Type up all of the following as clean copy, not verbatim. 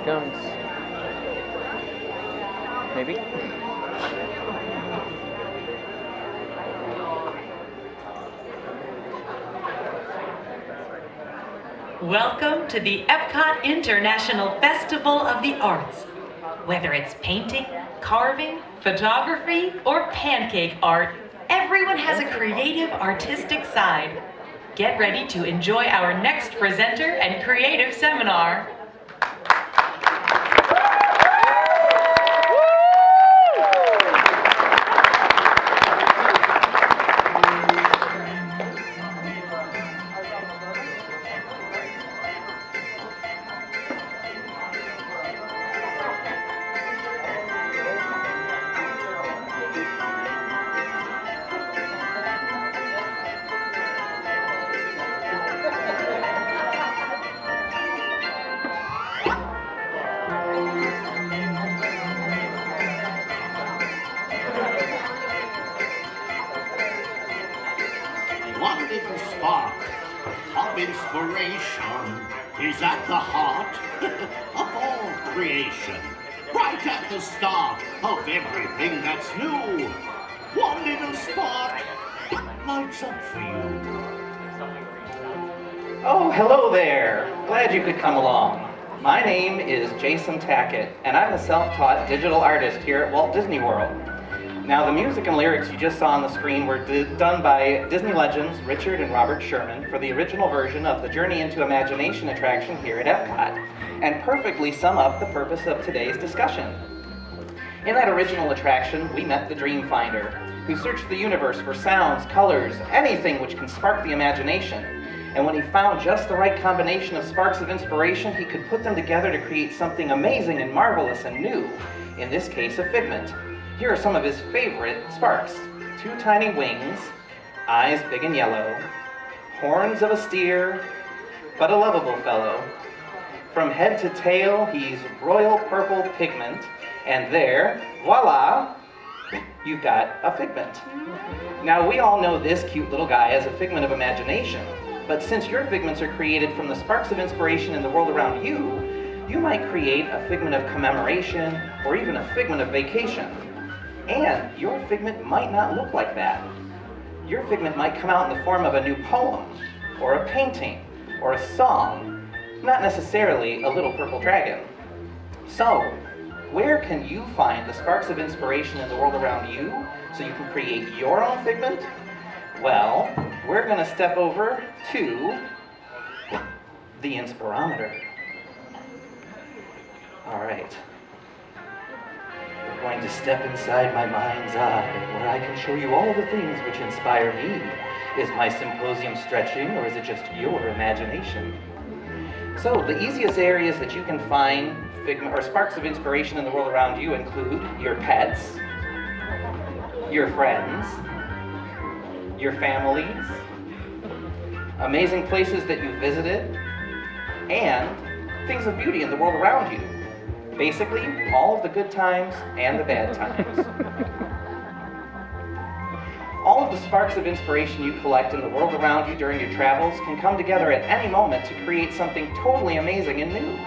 comes. Maybe. Welcome to the Epcot International Festival of the Arts. Whether it's painting, carving, photography, or pancake art, everyone has a creative, artistic side. Get ready to enjoy our next presenter and creative seminar. One little spark of inspiration is at the heart of all creation. Right at the start of everything that's new. One little spark lights up for you. Oh, hello there. Glad you could come along. My name is Jason Tackett, and I'm a self-taught digital artist here at Walt Disney World. Now, the music and lyrics you just saw on the screen were done by Disney legends Richard and Robert Sherman for the original version of the Journey into Imagination attraction here at Epcot, and perfectly sum up the purpose of today's discussion. In that original attraction, we met the Dream Finder, who searched the universe for sounds, colors, anything which can spark the imagination. And when he found just the right combination of sparks of inspiration, he could put them together to create something amazing and marvelous and new, in this case, a figment. Here are some of his favorite sparks. 2 tiny wings, eyes big and yellow, horns of a steer, but a lovable fellow. From head to tail, he's royal purple pigment, and there, voila, you've got a figment. Now, we all know this cute little guy as a figment of imagination, but since your figments are created from the sparks of inspiration in the world around you, you might create a figment of commemoration or even a figment of vacation. And your figment might not look like that. Your figment might come out in the form of a new poem, or a painting, or a song, not necessarily a little purple dragon. So, where can you find the sparks of inspiration in the world around you so you can create your own figment? Well, we're going to step over to the Inspirometer. All right. We're going to step inside my mind's eye, where I can show you all the things which inspire me. Is my symposium stretching, or is it just your imagination? So, the easiest areas that you can find figment or sparks of inspiration in the world around you include your pets, your friends, your families, amazing places that you visited, and things of beauty in the world around you. Basically, all of the good times and the bad times. All of the sparks of inspiration you collect in the world around you during your travels can come together at any moment to create something totally amazing and new.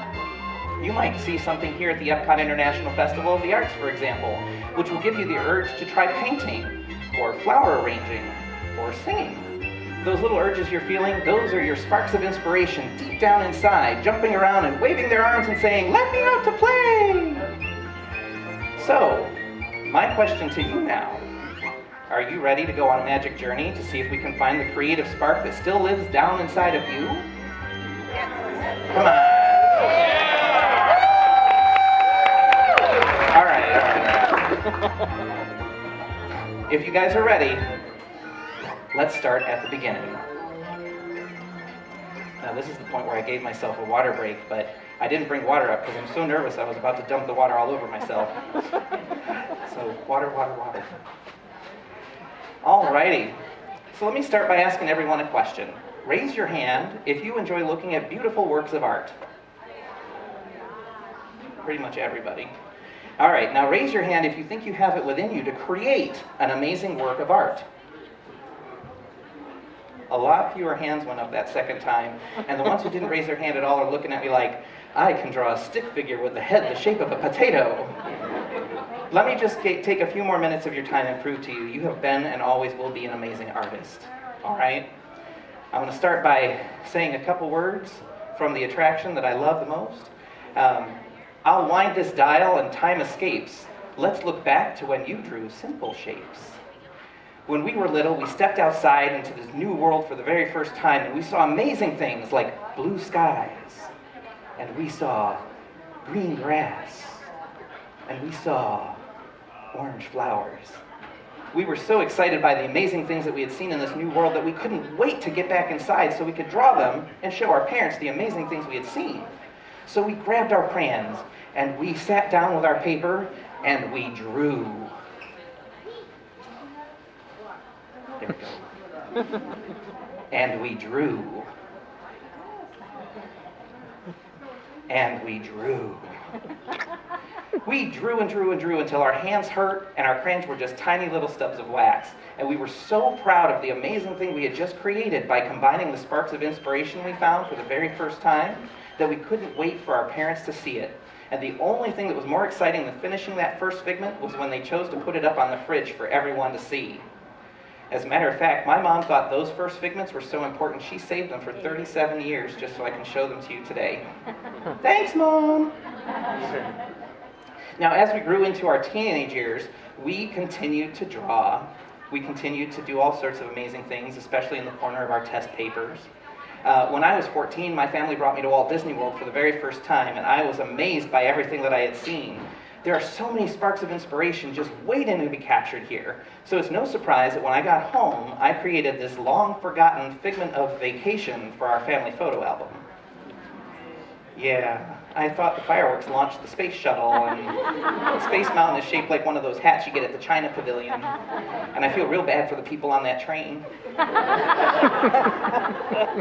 You might see something here at the Epcot International Festival of the Arts, for example, which will give you the urge to try painting, or flower arranging, or singing. Those little urges you're feeling, those are your sparks of inspiration deep down inside, jumping around and waving their arms and saying, "Let me out to play!" So, my question to you now, are you ready to go on a magic journey to see if we can find the creative spark that still lives down inside of you? Yes. Come on. All right. If you guys are ready, let's start at the beginning. Now, this is the point where I gave myself a water break, but I didn't bring water up because I'm so nervous I was about to dump the water all over myself. So, water, water, water. Alrighty. So let me start by asking everyone a question. Raise your hand if you enjoy looking at beautiful works of art. Pretty much everybody. All right, now raise your hand if you think you have it within you to create an amazing work of art. A lot fewer hands went up that second time, and the ones who didn't raise their hand at all are looking at me like, I can draw a stick figure with the head the shape of a potato. Let me just take a few more minutes of your time and prove to you, you have been and always will be an amazing artist. All right? I'm going to start by saying a couple words from the attraction that I love the most. I'll wind this dial and time escapes. Let's look back to when you drew simple shapes. When we were little, we stepped outside into this new world for the very first time, and we saw amazing things like blue skies, and we saw green grass, and we saw orange flowers. We were so excited by the amazing things that we had seen in this new world that we couldn't wait to get back inside so we could draw them and show our parents the amazing things we had seen. So we grabbed our crayons, and we sat down with our paper, and we drew. There we go. And we drew. And we drew. We drew and drew and drew until our hands hurt and our crayons were just tiny little stubs of wax. And we were so proud of the amazing thing we had just created by combining the sparks of inspiration we found for the very first time that we couldn't wait for our parents to see it. And the only thing that was more exciting than finishing that first figment was when they chose to put it up on the fridge for everyone to see. As a matter of fact, my mom thought those first figments were so important, she saved them for 37 years just so I can show them to you today. Thanks, Mom! Now, as we grew into our teenage years, we continued to draw. We continued to do all sorts of amazing things, especially in the corner of our test papers. When I was 14, my family brought me to Walt Disney World for the very first time, and I was amazed by everything that I had seen. There are so many sparks of inspiration just waiting to be captured here. So it's no surprise that when I got home, I created this long-forgotten figment of vacation for our family photo album. Yeah, I thought the fireworks launched the space shuttle, and Space Mountain is shaped like one of those hats you get at the China Pavilion. And I feel real bad for the people on that train.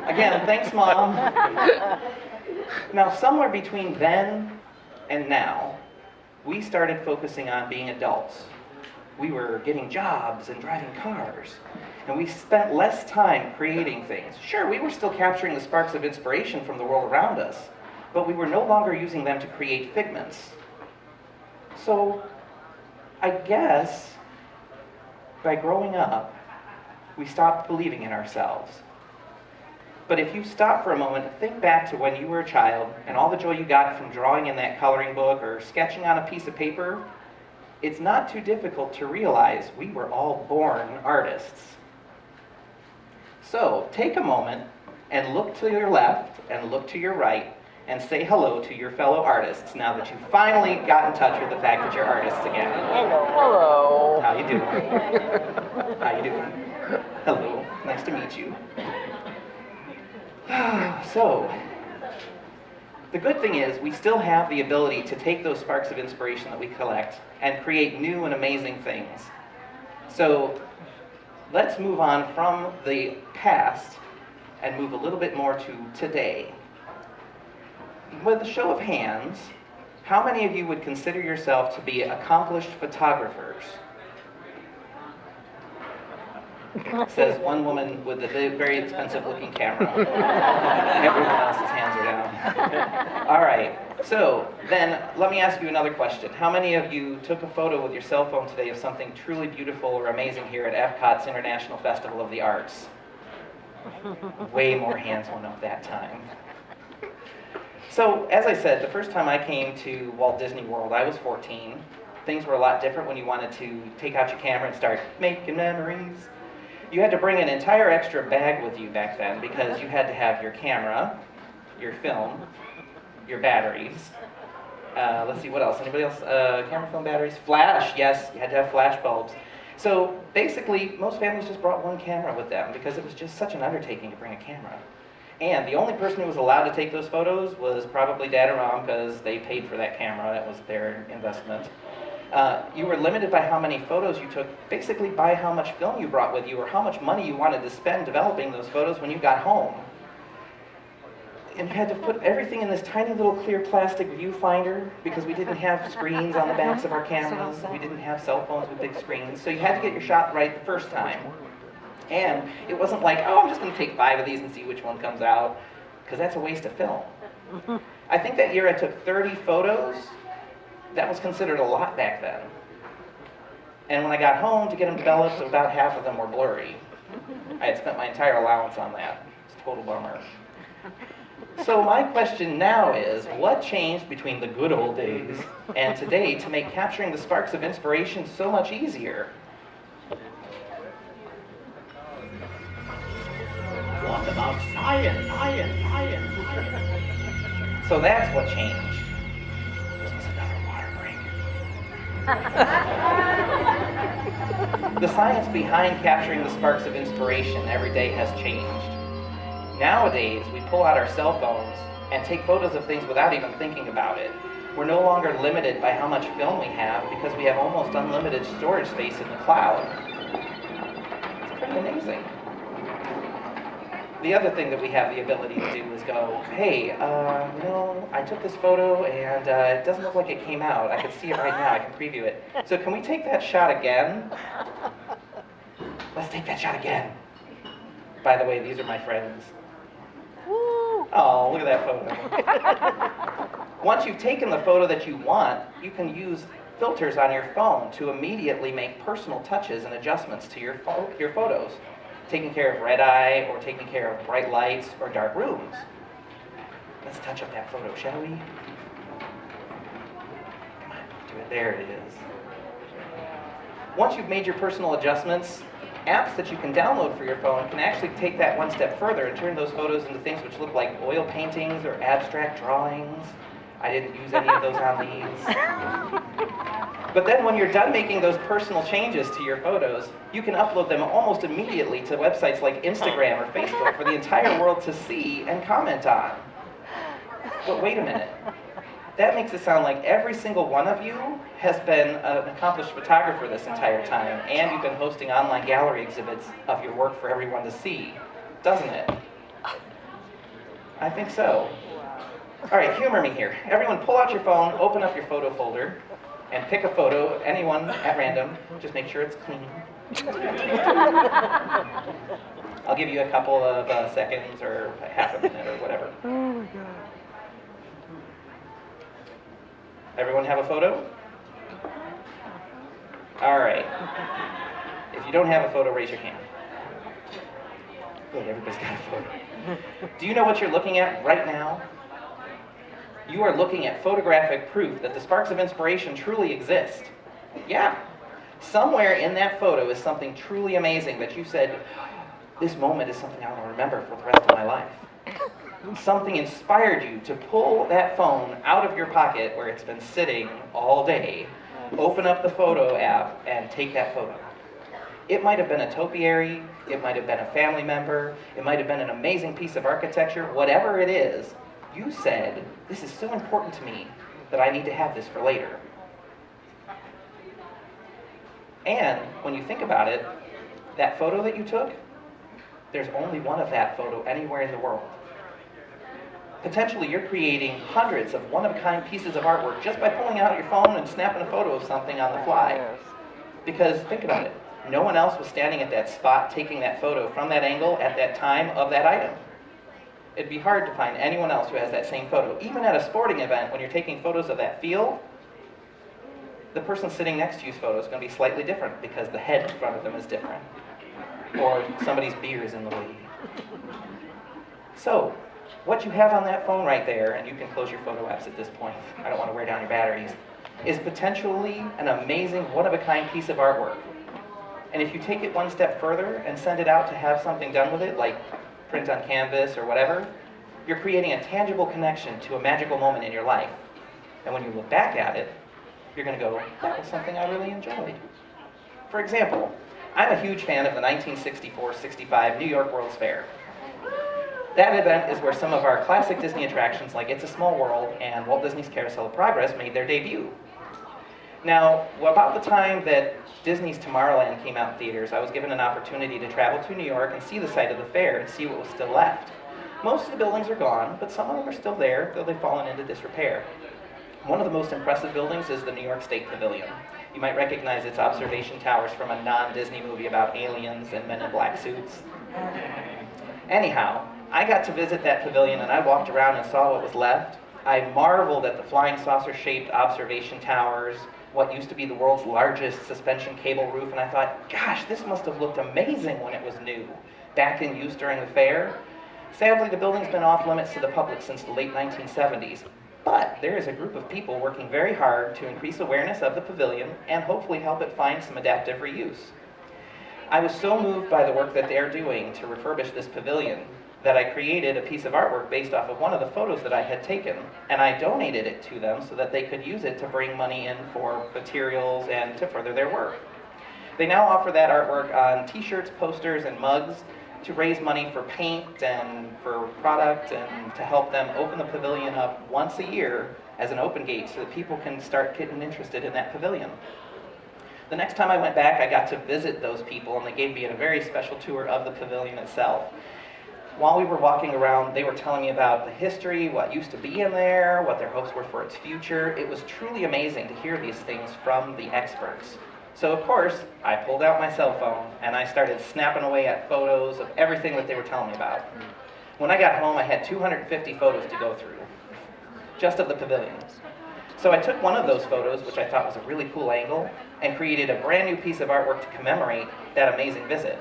Again, thanks, Mom. Now, somewhere between then and now, we started focusing on being adults. We were getting jobs and driving cars, and we spent less time creating things. Sure, we were still capturing the sparks of inspiration from the world around us, but we were no longer using them to create figments. So, I guess, by growing up, we stopped believing in ourselves. But if you stop for a moment and think back to when you were a child and all the joy you got from drawing in that coloring book or sketching on a piece of paper, it's not too difficult to realize we were all born artists. So take a moment and look to your left and look to your right and say hello to your fellow artists now that you've finally got in touch with the fact that you're artists again. Hello. How you doing? How you doing? Hello. Nice to meet you. So, the good thing is we still have the ability to take those sparks of inspiration that we collect and create new and amazing things. So, let's move on from the past and move a little bit more to today. With a show of hands, how many of you would consider yourself to be accomplished photographers? Says one woman with a very expensive looking camera. Everyone else's hands are down. All right, so then let me ask you another question. How many of you took a photo with your cell phone today of something truly beautiful or amazing here at Epcot's International Festival of the Arts? Way more hands went up that time. So, as I said, the first time I came to Walt Disney World, I was 14. Things were a lot different when you wanted to take out your camera and start making memories. You had to bring an entire extra bag with you back then because you had to have your camera, your film, your batteries. Let's see, what else? Anybody else? Camera, film, batteries? Flash, yes, you had to have flash bulbs. So basically, most families just brought one camera with them because it was just such an undertaking to bring a camera. And the only person who was allowed to take those photos was probably Dad or Mom because they paid for that camera. It was their investment. You were limited by how many photos you took, basically by how much film you brought with you or how much money you wanted to spend developing those photos when you got home. And you had to put everything in this tiny little clear plastic viewfinder because we didn't have screens on the backs of our cameras. We didn't have cell phones with big screens. So you had to get your shot right the first time. And it wasn't like, oh, I'm just going to take 5 of these and see which one comes out, because that's a waste of film. I think that year I took 30 photos. That was considered a lot back then. And when I got home to get them developed, about half of them were blurry. I had spent my entire allowance on that. It's a total bummer. So my question now is, what changed between the good old days and today to make capturing the sparks of inspiration so much easier? What about science? So that's what changed. This was another water break. The science behind capturing the sparks of inspiration every day has changed. Nowadays, we pull out our cell phones and take photos of things without even thinking about it. We're no longer limited by how much film we have because we have almost unlimited storage space in the cloud. It's pretty amazing. The other thing that we have the ability to do is go, hey, I took this photo and it doesn't look like it came out. I can see it right now. I can preview it. So can we take that shot again? Let's take that shot again. By the way, these are my friends. Oh, look at that photo. Once you've taken the photo that you want, you can use filters on your phone to immediately make personal touches and adjustments to your photos. Taking care of red eye, or taking care of bright lights, or dark rooms. Let's touch up that photo, shall we? Come on, do it. There it is. Once you've made your personal adjustments, apps that you can download for your phone can actually take that one step further and turn those photos into things which look like oil paintings or abstract drawings. I didn't use any of those on these. But then when you're done making those personal changes to your photos, you can upload them almost immediately to websites like Instagram or Facebook for the entire world to see and comment on. But wait a minute. That makes it sound like every single one of you has been an accomplished photographer this entire time, and you've been hosting online gallery exhibits of your work for everyone to see, doesn't it? I think so. All right, humor me here. Everyone pull out your phone, open up your photo folder, and pick a photo, anyone at random. Just make sure it's clean. I'll give you a couple of seconds or half a minute or whatever. Oh my God. Everyone have a photo? All right. If you don't have a photo, raise your hand. Good, everybody's got a photo. Do you know what you're looking at right now? You are looking at photographic proof that the sparks of inspiration truly exist. Yeah. Somewhere in that photo is something truly amazing that you said, this moment is something I want to remember for the rest of my life. Something inspired you to pull that phone out of your pocket where it's been sitting all day, open up the photo app, and take that photo. It might have been a topiary, it might have been a family member, it might have been an amazing piece of architecture, whatever it is, you said, this is so important to me that I need to have this for later. And when you think about it, that photo that you took, there's only one of that photo anywhere in the world. Potentially, you're creating hundreds of one-of-a-kind pieces of artwork just by pulling out your phone and snapping a photo of something on the fly. Because, think about it, no one else was standing at that spot taking that photo from that angle at that time of that item. It'd be hard to find anyone else who has that same photo. Even at a sporting event, when you're taking photos of that field, the person sitting next to you's photo is going to be slightly different because the head in front of them is different. Or somebody's beer is in the way. So, what you have on that phone right there, and you can close your photo apps at this point, I don't want to wear down your batteries, is potentially an amazing, one-of-a-kind piece of artwork. And if you take it one step further and send it out to have something done with it, like print on canvas or whatever, you're creating a tangible connection to a magical moment in your life. And when you look back at it, you're going to go, that was something I really enjoyed. For example, I'm a huge fan of the 1964-65 New York World's Fair. That event is where some of our classic Disney attractions like It's a Small World and Walt Disney's Carousel of Progress made their debut. Now, about the time that Disney's Tomorrowland came out in theaters, I was given an opportunity to travel to New York and see the site of the fair and see what was still left. Most of the buildings are gone, but some of them are still there, though they've fallen into disrepair. One of the most impressive buildings is the New York State Pavilion. You might recognize its observation towers from a non-Disney movie about aliens and men in black suits. Anyhow, I got to visit that pavilion and I walked around and saw what was left. I marveled at the flying saucer-shaped observation towers, what used to be the world's largest suspension cable roof, and I thought, gosh, this must have looked amazing when it was new, back in use during the fair. Sadly, the building's been off limits to the public since the late 1970s, but there is a group of people working very hard to increase awareness of the pavilion and hopefully help it find some adaptive reuse. I was so moved by the work that they're doing to refurbish this pavilion that I created a piece of artwork based off of one of the photos that I had taken, and I donated it to them so that they could use it to bring money in for materials and to further their work. They now offer that artwork on t-shirts, posters, and mugs to raise money for paint and for product and to help them open the pavilion up once a year as an open gate so that people can start getting interested in that pavilion. The next time I went back, I got to visit those people, and they gave me a very special tour of the pavilion itself. While we were walking around, they were telling me about the history, what used to be in there, what their hopes were for its future. It was truly amazing to hear these things from the experts. So of course, I pulled out my cell phone, and I started snapping away at photos of everything that they were telling me about. When I got home, I had 250 photos to go through, just of the pavilion. So I took one of those photos, which I thought was a really cool angle, and created a brand new piece of artwork to commemorate that amazing visit.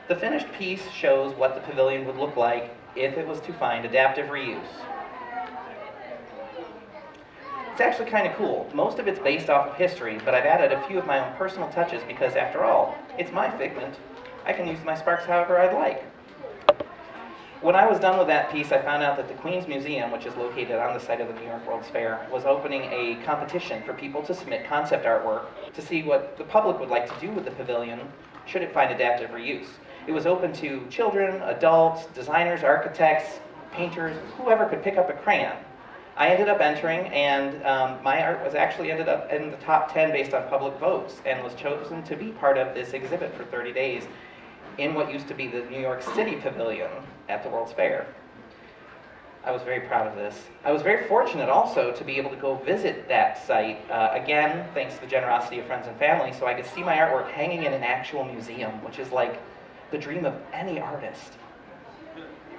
The finished piece shows what the pavilion would look like if it was to find adaptive reuse. It's actually kind of cool. Most of it's based off of history, but I've added a few of my own personal touches because, after all, it's my Figment. I can use my sparks however I'd like. When I was done with that piece, I found out that the Queen's Museum, which is located on the site of the New York World's Fair, was opening a competition for people to submit concept artwork to see what the public would like to do with the pavilion should it find adaptive reuse. It was open to children, adults, designers, architects, painters, whoever could pick up a crayon. I ended up entering, and my art was actually ended up in the top 10 based on public votes and was chosen to be part of this exhibit for 30 days in what used to be the New York City Pavilion at the World's Fair. I was very proud of this. I was very fortunate also to be able to go visit that site, again, thanks to the generosity of friends and family, so I could see my artwork hanging in an actual museum, which is like the dream of any artist.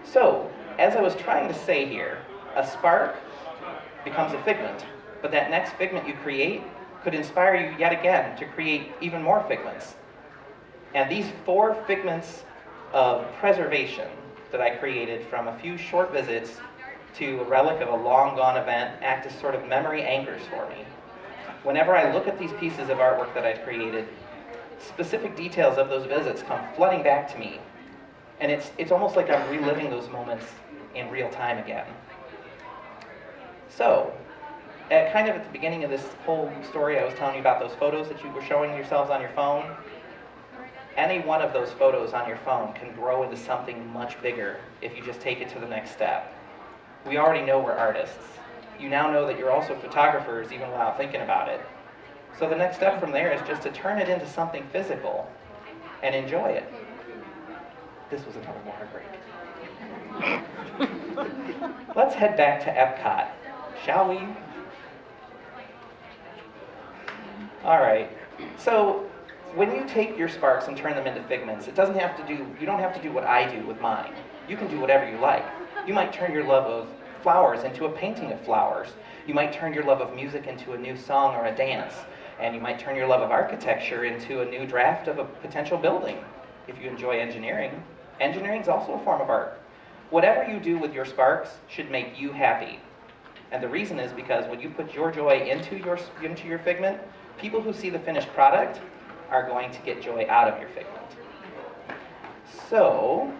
So, as I was trying to say here, a spark becomes a figment, but that next figment you create could inspire you yet again to create even more figments. And these 4 figments of preservation that I created from a few short visits to a relic of a long-gone event act as sort of memory anchors for me. Whenever I look at these pieces of artwork that I've created, specific details of those visits come flooding back to me. And it's almost like I'm reliving those moments in real time again. So, kind of at the beginning of this whole story, I was telling you about those photos that you were showing yourselves on your phone. Any one of those photos on your phone can grow into something much bigger if you just take it to the next step. We already know we're artists. You now know that you're also photographers even without thinking about it. So the next step from there is just to turn it into something physical and enjoy it. This was another water break. Let's head back to Epcot, shall we? All right, so when you take your sparks and turn them into figments, you don't have to do what I do with mine. You can do whatever you like. You might turn your love of flowers into a painting of flowers. You might turn your love of music into a new song or a dance. And you might turn your love of architecture into a new draft of a potential building. If you enjoy engineering, engineering is also a form of art. Whatever you do with your sparks should make you happy. And the reason is because when you put your joy into your figment, people who see the finished product are going to get joy out of your figment. So,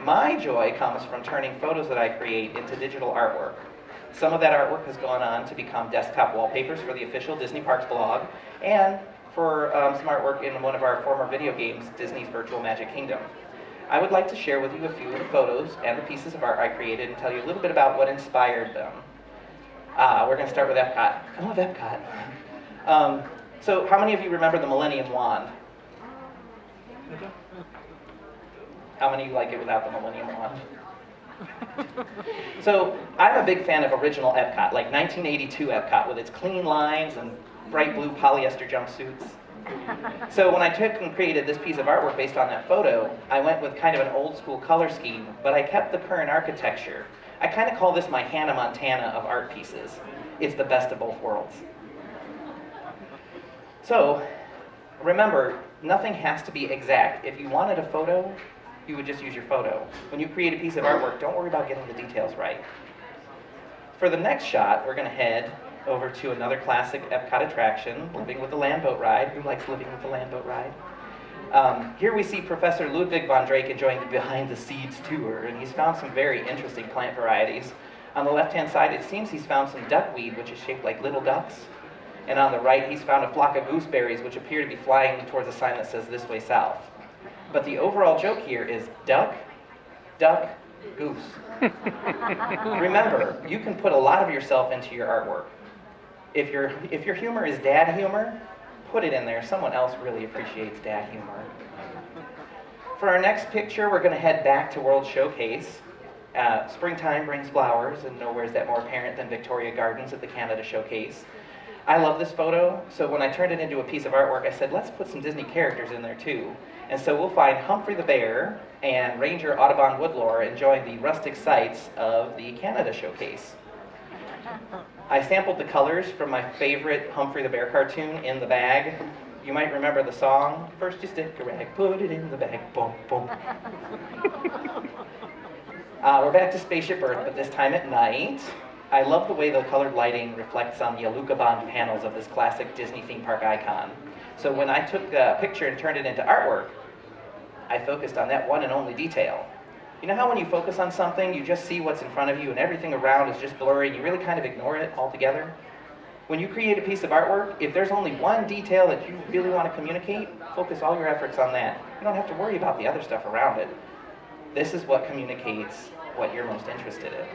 my joy comes from turning photos that I create into digital artwork. Some of that artwork has gone on to become desktop wallpapers for the official Disney Parks blog, and for some artwork in one of our former video games, Disney's Virtual Magic Kingdom. I would like to share with you a few of the photos and the pieces of art I created and tell you a little bit about what inspired them. We're going to start with Epcot. I love Epcot. So how many of you remember the Millennium Wand? How many like it without the Millennium Wand? So I'm a big fan of original Epcot, like 1982 Epcot with its clean lines and bright blue polyester jumpsuits. So when I took and created this piece of artwork based on that photo, I went with kind of an old school color scheme, but I kept the current architecture. I kind of call this my Hannah Montana of art pieces. It's the best of both worlds. So remember, nothing has to be exact. If you wanted a photo, you would just use your photo. When you create a piece of artwork, don't worry about getting the details right. For the next shot, we're going to head over to another classic Epcot attraction, Living with the Land Boat Ride. Who likes Living with the Land Boat Ride? Here we see Professor Ludwig von Drake enjoying the Behind the Seeds tour, and he's found some very interesting plant varieties. On the left-hand side, it seems he's found some duckweed, which is shaped like little ducks. And on the right, he's found a flock of gooseberries, which appear to be flying towards a sign that says "This way south." But the overall joke here is duck, duck, goose. Remember, you can put a lot of yourself into your artwork. If your humor is dad humor, put it in there. Someone else really appreciates dad humor. For our next picture, we're going to head back to World Showcase. Springtime brings flowers, and nowhere's that more apparent than Victoria Gardens at the Canada Showcase. I love this photo, so when I turned it into a piece of artwork, I said, let's put some Disney characters in there too. And so we'll find Humphrey the Bear and Ranger Audubon Woodlore enjoying the rustic sights of the Canada Showcase. I sampled the colors from my favorite Humphrey the Bear cartoon, In the Bag. You might remember the song, first you stick a rag, put it in the bag, boom, boom. We're back to Spaceship Earth, but this time at night. I love the way the colored lighting reflects on the Aluka Bond panels of this classic Disney theme park icon. So when I took a picture and turned it into artwork, I focused on that one and only detail. You know how when you focus on something, you just see what's in front of you and everything around is just blurry and you really kind of ignore it altogether? When you create a piece of artwork, if there's only one detail that you really want to communicate, focus all your efforts on that. You don't have to worry about the other stuff around it. This is what communicates what you're most interested in.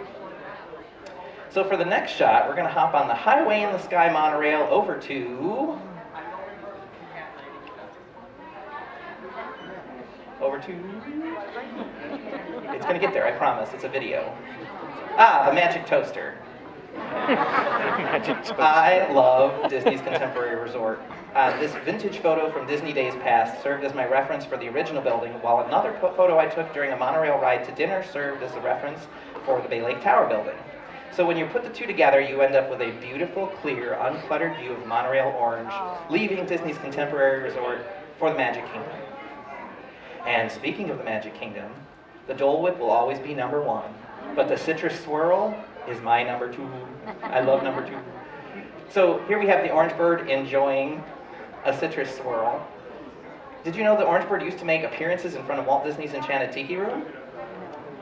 So for the next shot, we're going to hop on the Highway in the Sky monorail over to... It's going to get there, I promise. It's a video. The Magic Toaster. I love Disney's Contemporary Resort. This vintage photo from Disney Days Past served as my reference for the original building, while another photo I took during a monorail ride to dinner served as a reference for the Bay Lake Tower building. So when you put the two together, you end up with a beautiful, clear, uncluttered view of Monorail Orange, leaving Disney's Contemporary Resort for the Magic Kingdom. And speaking of the Magic Kingdom, the Dole Whip will always be number one, but the Citrus Swirl is my number two. I love number two. So here we have the Orange Bird enjoying a citrus swirl. Did you know the Orange Bird used to make appearances in front of Walt Disney's Enchanted Tiki Room?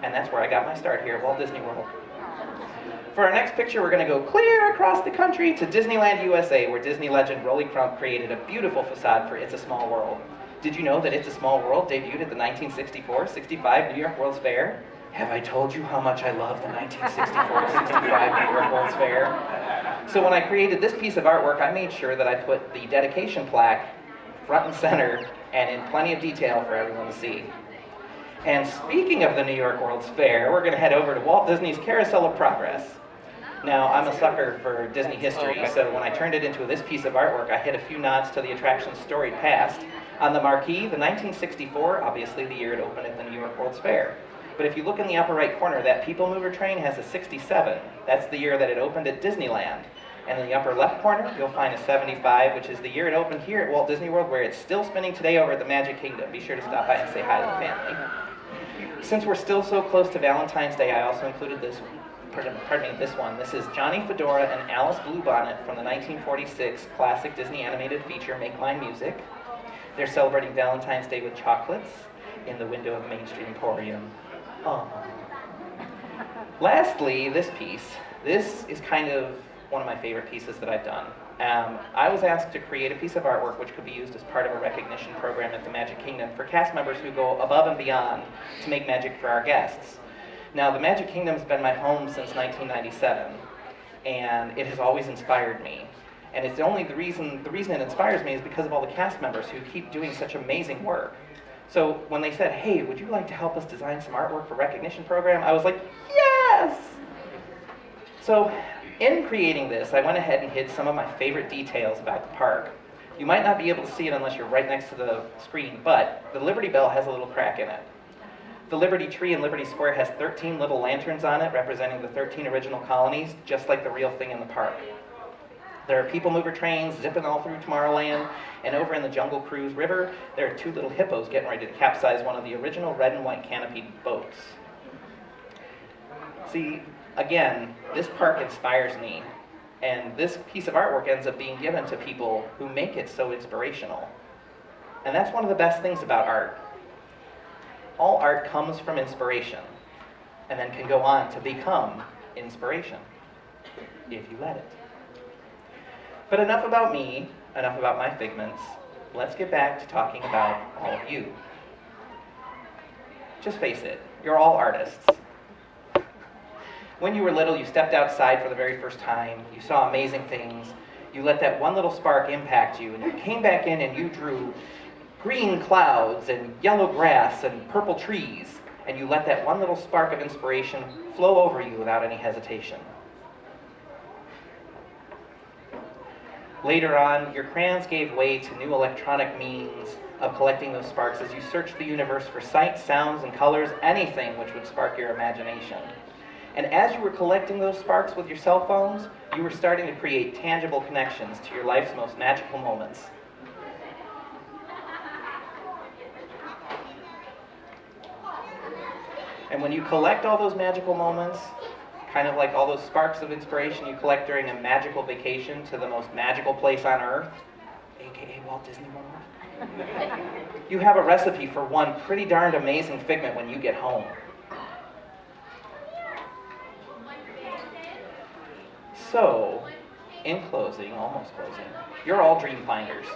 And that's where I got my start here at Walt Disney World. For our next picture, we're going to go clear across the country to Disneyland, USA, where Disney legend Rolly Crump created a beautiful facade for It's a Small World. Did you know that It's a Small World debuted at the 1964-65 New York World's Fair? Have I told you how much I love the 1964-65 New York World's Fair? So when I created this piece of artwork, I made sure that I put the dedication plaque front and center and in plenty of detail for everyone to see. And speaking of the New York World's Fair, we're going to head over to Walt Disney's Carousel of Progress. Now, I'm a sucker for Disney history, so when I turned it into this piece of artwork, I hit a few nods to the attraction's storied past. On the marquee, the 1964, obviously the year it opened at the New York World's Fair. But if you look in the upper right corner, that People Mover train has a 67. That's the year that it opened at Disneyland. And in the upper left corner, you'll find a 75, which is the year it opened here at Walt Disney World, where it's still spinning today over at the Magic Kingdom. Be sure to stop by and say hi to the family. Since we're still so close to Valentine's Day, I also included this one. This is Johnny Fedora and Alice Bluebonnet from the 1946 classic Disney animated feature Make Mine Music. They're celebrating Valentine's Day with chocolates in the window of Main Street Emporium. Aww. Lastly, this piece. This is kind of one of my favorite pieces that I've done. I was asked to create a piece of artwork which could be used as part of a recognition program at the Magic Kingdom for cast members who go above and beyond to make magic for our guests. Now, the Magic Kingdom's been my home since 1997, and it has always inspired me. And it's the reason it inspires me is because of all the cast members who keep doing such amazing work. So when they said, hey, would you like to help us design some artwork for recognition program? I was like, yes! So in creating this, I went ahead and hid some of my favorite details about the park. You might not be able to see it unless you're right next to the screen, but the Liberty Bell has a little crack in it. The Liberty Tree in Liberty Square has 13 little lanterns on it representing the 13 original colonies, just like the real thing in the park. There are people mover trains zipping all through Tomorrowland, and over in the Jungle Cruise River, there are 2 little hippos getting ready to capsize one of the original red and white canopied boats. See, again, this park inspires me, and this piece of artwork ends up being given to people who make it so inspirational. And that's one of the best things about art. All art comes from inspiration, and then can go on to become inspiration, if you let it. But enough about me, enough about my figments. Let's get back to talking about all of you. Just face it, you're all artists. When you were little, you stepped outside for the very first time, you saw amazing things, you let that one little spark impact you, and you came back in and you drew green clouds and yellow grass and purple trees, and you let that one little spark of inspiration flow over you without any hesitation. Later on, your crayons gave way to new electronic means of collecting those sparks as you searched the universe for sights, sounds, and colors, anything which would spark your imagination. And as you were collecting those sparks with your cell phones, you were starting to create tangible connections to your life's most magical moments. And when you collect all those magical moments, kind of like all those sparks of inspiration you collect during a magical vacation to the most magical place on Earth, aka Walt Disney World, you have a recipe for one pretty darned amazing figment when you get home. So, in closing, almost closing, you're all dream finders.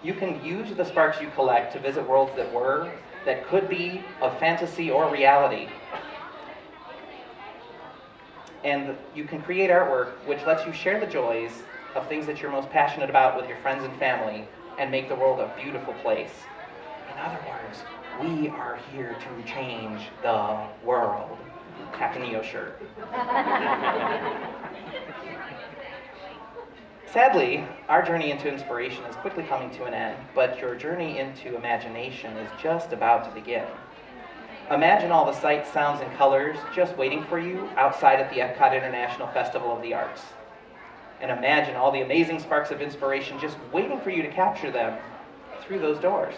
You can use the sparks you collect to visit worlds that were, that could be, of fantasy or reality. And you can create artwork which lets you share the joys of things that you're most passionate about with your friends and family and make the world a beautiful place. In other words, we are here to change the world. Captain EO shirt. Sadly, our journey into inspiration is quickly coming to an end, but your journey into imagination is just about to begin. Imagine all the sights, sounds, and colors just waiting for you outside at the Epcot International Festival of the Arts. And imagine all the amazing sparks of inspiration just waiting for you to capture them through those doors.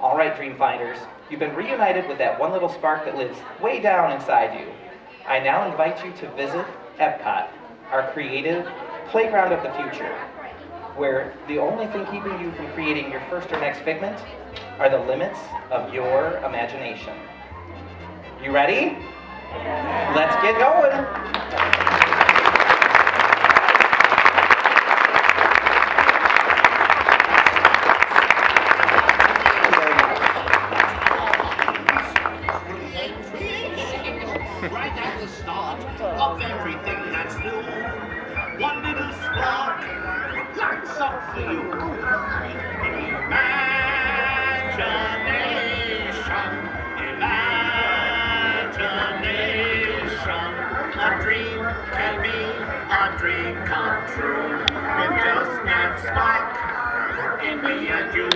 All right, Dreamfinders, you've been reunited with that one little spark that lives way down inside you. I now invite you to visit Epcot, our creative playground of the future, where the only thing keeping you from creating your first or next figment are the limits of your imagination. You ready? Let's get going. Right at the start of everything that's new, one little spark lights up for you. Imagination, a dream can be a dream come true with just that spark in me and you.